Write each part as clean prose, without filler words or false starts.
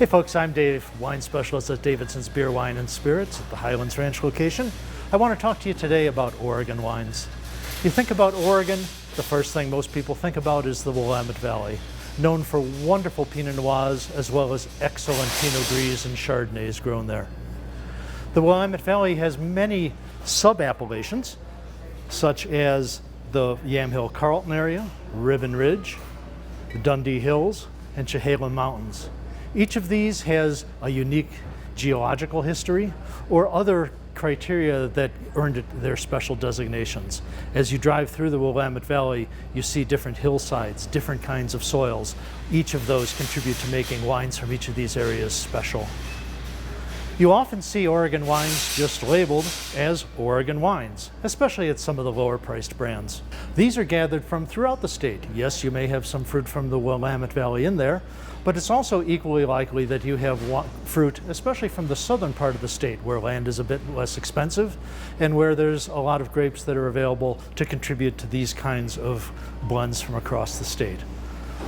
Hey folks, I'm Dave, wine specialist at Davidson's Beer, Wine and Spirits at the Highlands Ranch location. I want to talk to you today about Oregon wines. You think about Oregon, the first thing most people think about is the Willamette Valley, known for wonderful Pinot Noirs as well as excellent Pinot Gris and Chardonnays grown there. The Willamette Valley has many sub-appellations, such as the Yamhill-Carlton area, Ribbon Ridge, the Dundee Hills, and Chehalem Mountains. Each of these has a unique geological history or other criteria that earned it their special designations. As you drive through the Willamette Valley, you see different hillsides, different kinds of soils. Each of those contribute to making wines from each of these areas special. You often see Oregon wines just labeled as Oregon wines, especially at some of the lower priced brands. These are gathered from throughout the state. Yes, you may have some fruit from the Willamette Valley in there, but it's also equally likely that you have fruit, especially from the southern part of the state, where land is a bit less expensive and where there's a lot of grapes that are available to contribute to these kinds of blends from across the state.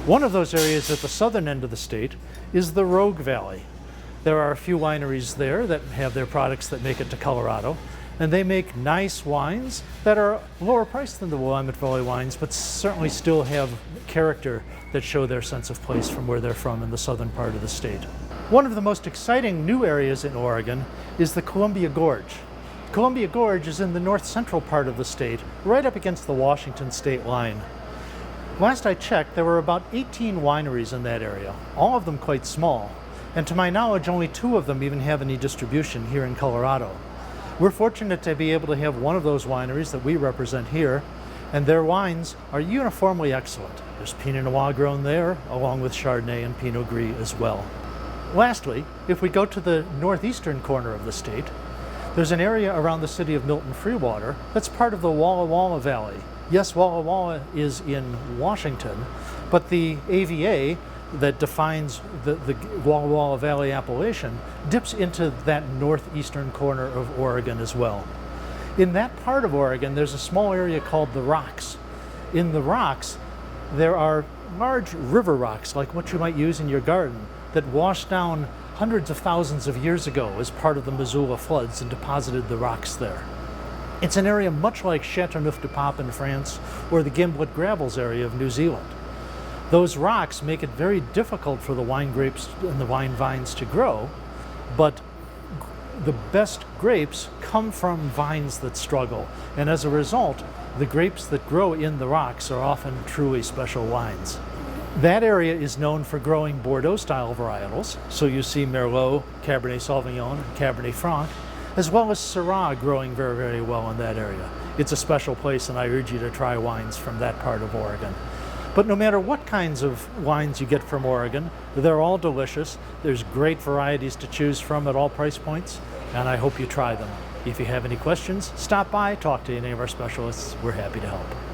One of those areas at the southern end of the state is the Rogue Valley. There are a few wineries there that have their products that make it to Colorado, and they make nice wines that are lower priced than the Willamette Valley wines, but certainly still have character that show their sense of place from where they're from in the southern part of the state. One of the most exciting new areas in Oregon is the Columbia Gorge. Columbia Gorge is in the north central part of the state, right up against the Washington state line. Last I checked, there were about 18 wineries in that area, all of them quite small. And to my knowledge, only 2 of them even have any distribution here in Colorado. We're fortunate to be able to have one of those wineries that we represent here, and their wines are uniformly excellent. There's Pinot Noir grown there, along with Chardonnay and Pinot Gris as well. Lastly, if we go to the northeastern corner of the state, there's an area around the city of Milton-Freewater that's part of the Walla Walla Valley. Yes, Walla Walla is in Washington, but the AVA that defines the Walla Walla Valley appellation dips into that northeastern corner of Oregon as well. In that part of Oregon, there's a small area called the Rocks. In the Rocks, there are large river rocks, like what you might use in your garden, that washed down hundreds of thousands of years ago as part of the Missoula floods and deposited the rocks there. It's an area much like Châteauneuf-du-Pape in France or the Gimblett Gravels area of New Zealand. Those rocks make it very difficult for the wine grapes and the wine vines to grow, but the best grapes come from vines that struggle. And as a result, the grapes that grow in the rocks are often truly special wines. That area is known for growing Bordeaux-style varietals, so you see Merlot, Cabernet Sauvignon, Cabernet Franc, as well as Syrah growing very, very well in that area. It's a special place, and I urge you to try wines from that part of Oregon. But no matter what kinds of wines you get from Oregon, they're all delicious. There's great varieties to choose from at all price points, and I hope you try them. If you have any questions, stop by, talk to any of our specialists. We're happy to help.